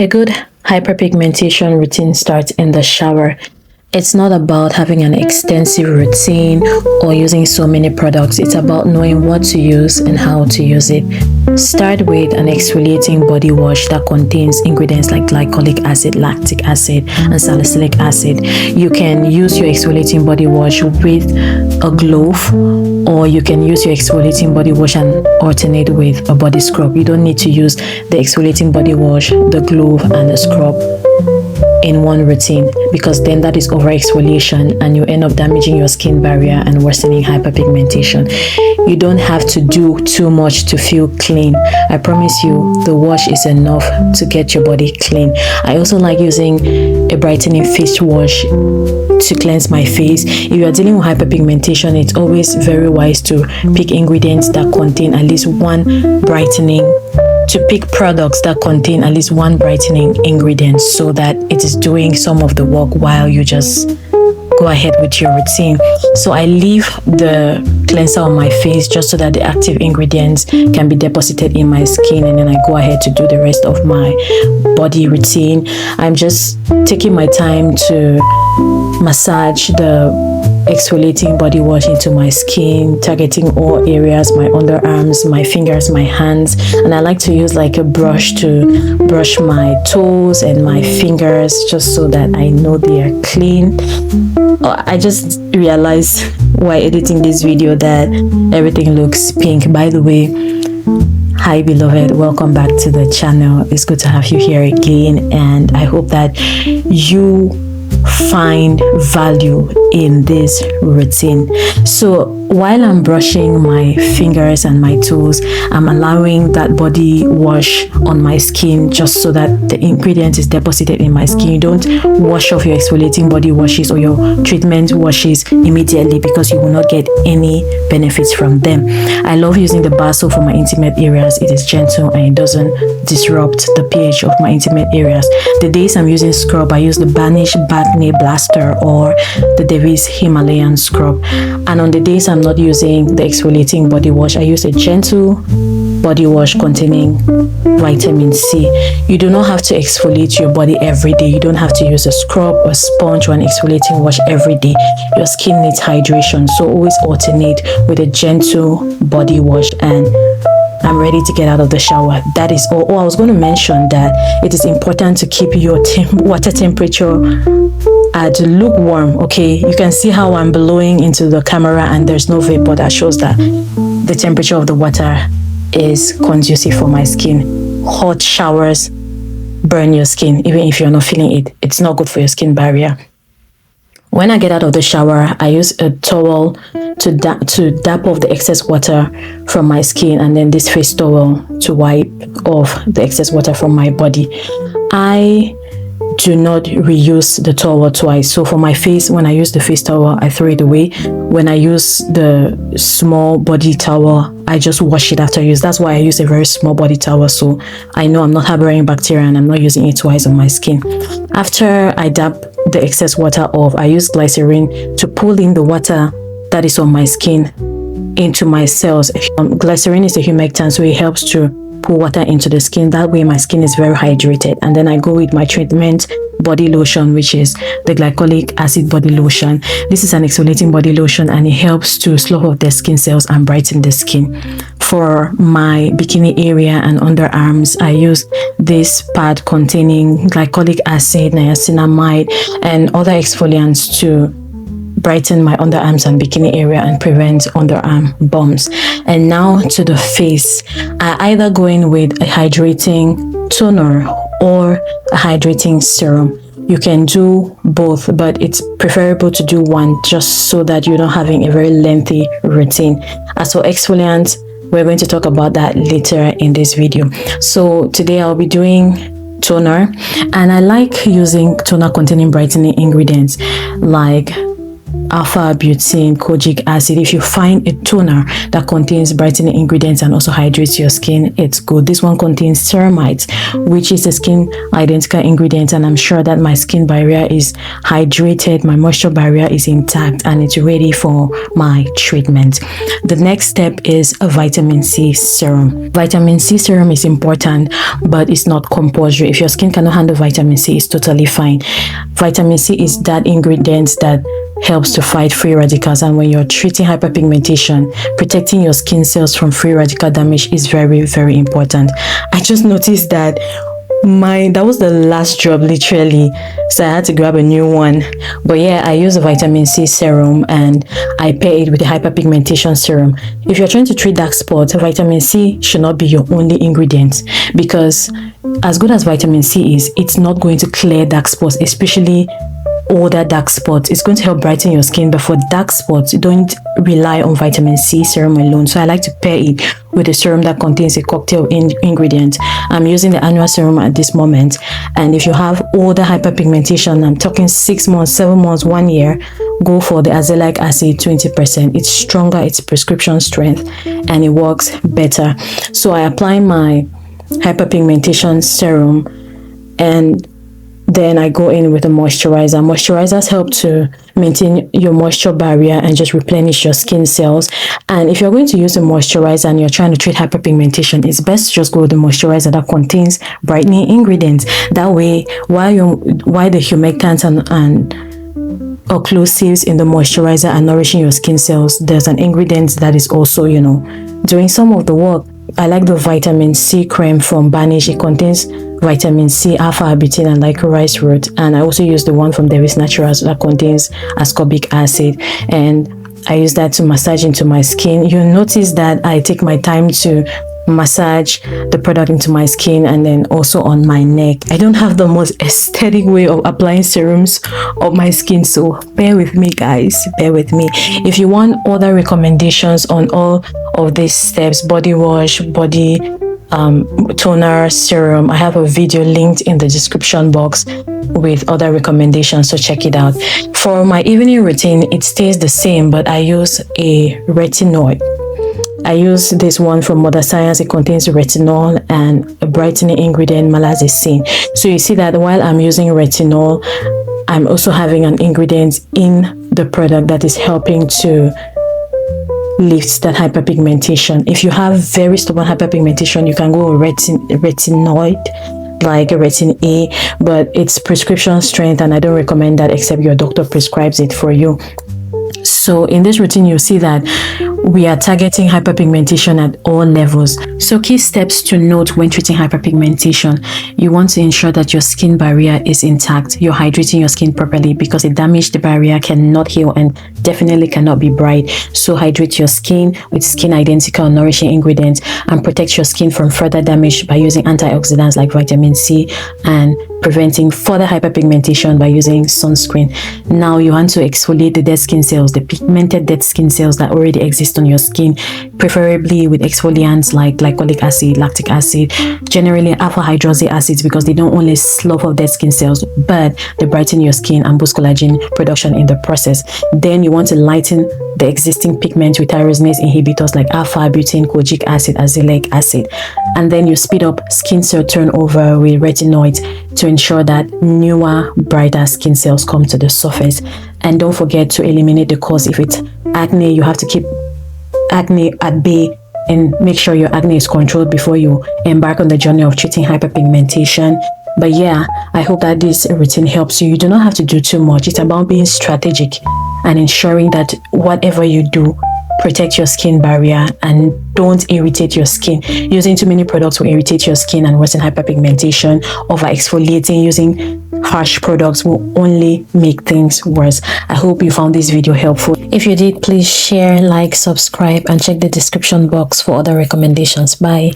A good hyperpigmentation routine starts in the shower. It's not about having an extensive routine or using so many products. It's about knowing what to use and how to use it. Start with an exfoliating body wash that contains ingredients like glycolic acid, lactic acid, and salicylic acid. You can use your exfoliating body wash with a glove, or you can use your exfoliating body wash and alternate with a body scrub. You don't need to use the exfoliating body wash, the glove, and the scrub in one routine, because then that is over exfoliation and you end up damaging your skin barrier and worsening hyperpigmentation. You don't have to do too much to feel clean. I promise you, the wash is enough to get your body clean. I also like using a brightening face wash to cleanse my face. If you are dealing with hyperpigmentation, it's always very wise to pick ingredients that contain at least one brightening, to pick products that contain at least one brightening ingredient, so that it is doing some of the work while you just go ahead with your routine. So I leave the cleanser on my face just so that the active ingredients can be deposited in my skin, and then I go ahead to do the rest of my body routine. I'm just taking my time to massage the exfoliating body wash into my skin, targeting all areas, my underarms, my fingers, my hands, and I like to use like a brush to brush my toes and my fingers just so that I know they are clean. I just realized while editing this video that everything looks pink. By the way, hi beloved, welcome back to the channel. It's good to have you here again, and I hope that you find value in this routine. So while I'm brushing my fingers and my toes, I'm allowing that body wash on my skin just so that the ingredient is deposited in my skin. You don't wash off your exfoliating body washes or your treatment washes immediately, because you will not get any benefits from them. I love using the bar soap for my intimate areas. It is gentle and it doesn't disrupt the pH of my intimate areas. The days I'm using scrub, I use the Banish Bacne Blaster or the Davis Himalayan scrub. And on the days I'm not using the exfoliating body wash, I use a gentle body wash containing vitamin C. You do not have to exfoliate your body every day. You don't have to use a scrub, a sponge, or an exfoliating wash every day. Your skin needs hydration, so always alternate with a gentle body wash, and I'm ready to get out of the shower. That is all. Oh, I was going to mention that it is important to keep your water temperature at lukewarm. Okay, you can see how I'm blowing into the camera and there's no vapor. That shows that the temperature of the water is conducive for my skin. Hot showers burn your skin, even if you're not feeling it. It's not good for your skin barrier. When I get out of the shower, I use a towel to dab off the excess water from my skin, and then this face towel to wipe off the excess water from my body. I do not reuse the towel twice. So for my face, when I use the face towel, I throw it away. When I use the small body towel, I just wash it after use. That's why I use a very small body towel, so I know I'm not harboring bacteria and I'm not using it twice on my skin. After I dab the excess water off, I use glycerin to pull in the water that is on my skin into my cells. Glycerin is a humectant, so it helps to pull water into the skin. That way my skin is very hydrated. And then I go with my treatment body lotion, which is the glycolic acid body lotion. This is an exfoliating body lotion, and it helps to slough off the skin cells and brighten the skin. For my bikini area and underarms, I use this pad containing glycolic acid, niacinamide, and other exfoliants to brighten my underarms and bikini area and prevent underarm bumps. And now to the face, I either go in with a hydrating toner or a hydrating serum. You can do both, but it's preferable to do one just so that you're not having a very lengthy routine. As for exfoliants, we're going to talk about that later in this video. So today I'll be doing toner, and I like using toner containing brightening ingredients like alpha-butane kojic acid. If you find a toner that contains brightening ingredients and also hydrates your skin, it's good. This one contains ceramide, which is a skin identical ingredient, and I'm sure that my skin barrier is hydrated, my moisture barrier is intact, and it's ready for my treatment. The next step is a vitamin C serum. Vitamin C serum is important, but it's not compulsory. If your skin cannot handle vitamin C, it's totally fine. Vitamin C is that ingredient that helps to fight free radicals, and when you're treating hyperpigmentation, protecting your skin cells from free radical damage is very, very important. I just noticed that that was the last drop literally, so I had to grab a new one. But yeah, I use a vitamin C serum and I pair it with a hyperpigmentation serum. If you're trying to treat dark spots, vitamin C should not be your only ingredient, because as good as vitamin C is, it's not going to clear dark spots, especially older dark spots. It's going to help brighten your skin, but for dark spots, don't rely on vitamin C serum alone. So I like to pair it with a serum that contains a cocktail ingredient. I'm using the annual serum at this moment, and if you have older hyperpigmentation, I'm talking 6 months, 7 months, 1 year, go for the azelaic acid 20%. It's stronger, it's prescription strength, and it works better. So I apply my hyperpigmentation serum, and then I go in with a moisturizer. Moisturizers help to maintain your moisture barrier and just replenish your skin cells. And if you're going to use a moisturizer and you're trying to treat hyperpigmentation, it's best to just go with the moisturizer that contains brightening ingredients. That way, while the humectants and occlusives in the moisturizer are nourishing your skin cells, there's an ingredient that is also, doing some of the work. I like the vitamin C cream from Banish. It contains vitamin C, alpha-butane, and licorice root. And I also use the one from Davis Naturals that contains ascorbic acid, and I use that to massage into my skin. You'll notice that I take my time to massage the product into my skin and then also on my neck. I don't have the most aesthetic way of applying serums on my skin, so bear with me, guys, bear with me. If you want other recommendations on all of these steps, body wash, body toner, serum, I have a video linked in the description box with other recommendations, so check it out. For my evening routine, it stays the same, but I use a retinoid. I use this one from Mother Science. It contains retinol and a brightening ingredient, malazicine. So you see that while I'm using retinol, I'm also having an ingredient in the product that is helping to lift that hyperpigmentation. If you have very stubborn hyperpigmentation, you can go with retinoid, like a retin A, but it's prescription strength, and I don't recommend that except your doctor prescribes it for you. So in this routine, you'll see that we are targeting hyperpigmentation at all levels. So key steps to note when treating hyperpigmentation: you want to ensure that your skin barrier is intact. You're hydrating your skin properly, because a damaged barrier cannot heal and definitely cannot be bright. So hydrate your skin with skin identical nourishing ingredients and protect your skin from further damage by using antioxidants like vitamin C, and preventing further hyperpigmentation by using sunscreen. Now you want to exfoliate the dead skin cells, the pigmented dead skin cells that already exist on your skin, preferably with exfoliants like glycolic acid, lactic acid, generally alpha hydroxy acids, because they don't only slough off dead skin cells, but they brighten your skin and boost collagen production in the process. Then you want to lighten the existing pigment with tyrosinase inhibitors like alpha-butane, kojic acid, azelaic acid. And then you speed up skin cell turnover with retinoids to ensure that newer, brighter skin cells come to the surface. And don't forget to eliminate the cause. If it's acne, you have to keep acne at bay and make sure your acne is controlled before you embark on the journey of treating hyperpigmentation. But yeah, I hope that this routine helps you. You do not have to do too much. It's about being strategic and ensuring that whatever you do, protect your skin barrier and don't irritate your skin. Using too many products will irritate your skin and worsen hyperpigmentation. Over exfoliating using harsh products will only make things worse. I hope you found this video helpful. If you did, please share, like, subscribe, and check the description box for other recommendations. Bye.